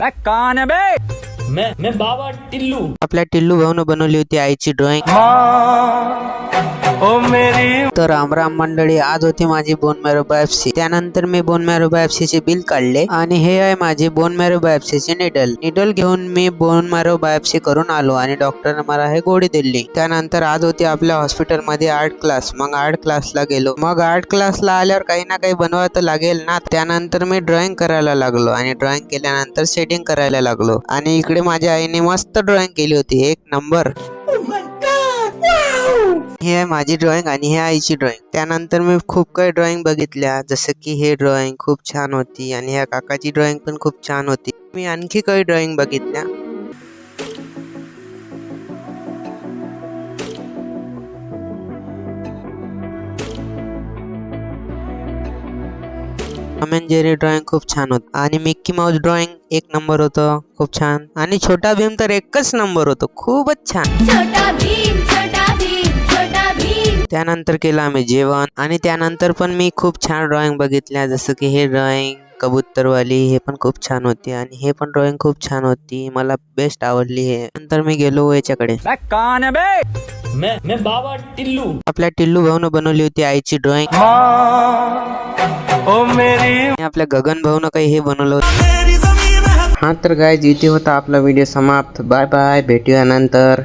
कौन है बे? मैं बाबा टिल्लू। आपल्या टिल्लू भाऊन बनवली होती आईची ड्रॉइंग। तर रामराम मंडळी, आज होती माझी बोन मॅरो बायोप्सी। त्यानंतर मी बोन मॅरो बायोप्सीचे बिल काढले आणि हे आहे माझे बोन मॅरो बायोप्सीचे निडल घेऊन मी बोन मॅरो बायोप्सी करून आलो आणि डॉक्टरने मला हे गोळी दिली। त्यानंतर आज होती आपल्या हॉस्पिटल मध्ये आर्ट क्लास। मग आर्ट क्लासला गेलो। मग आर्ट क्लासला आल्यावर काही ना काही बनवायला लागेल ना। त्यानंतर मी ड्रॉइंग करायला लागलो आणि ड्रॉइंग केल्यानंतर शेडिंग करायला लागलो आणि इकडे माझ्या आईने मस्त ड्रॉइंग केली होती, एक नंबर। ही आहे माझी ड्रॉइंग आणि ही आईची ड्रॉइंग। त्यानंतर मी खूप काही ड्रॉइंग बघितल्या, जसं की हे ड्रॉइंग खूप छान होती आणि ह्या काकाची ड्रॉइंग पण खूप छान होती। मी आणखी काही ड्रॉइंग बघितल्या। टॉम अँड जेरी ड्रॉइंग खूप छान होत आणि मिक्की माऊस ड्रॉइंग एक नंबर होतं, खूप छान। आणि छोटा भीम तर एकच नंबर होतो, खूपच छान। छोटा भीम, छोटा भीम, छोटा भीम। त्यानंतर केलं आम्ही जेवण आणि त्यानंतर पण मी खूप छान ड्रॉइंग बघितल्या, जसं की हे ड्रॉइंग कबूतरवाली, हे पण खूप छान होती आणि हे पण ड्रॉइंग खूप छान होती, मला बेस्ट आवडली हे। नंतर मी गेलो याच्याकडे। कौन है बे? मैं बाबा टिल्लू। आपल्या टिल्लू भाऊन बनवली होती आईची ड्रॉइंग। आणि आपल्या गगन भाऊन काही हे बनवलं होतं। हा तर गाइस, इथे होता आपला व्हिडिओ समाप्त। बाय बाय, भेटूया नंतर।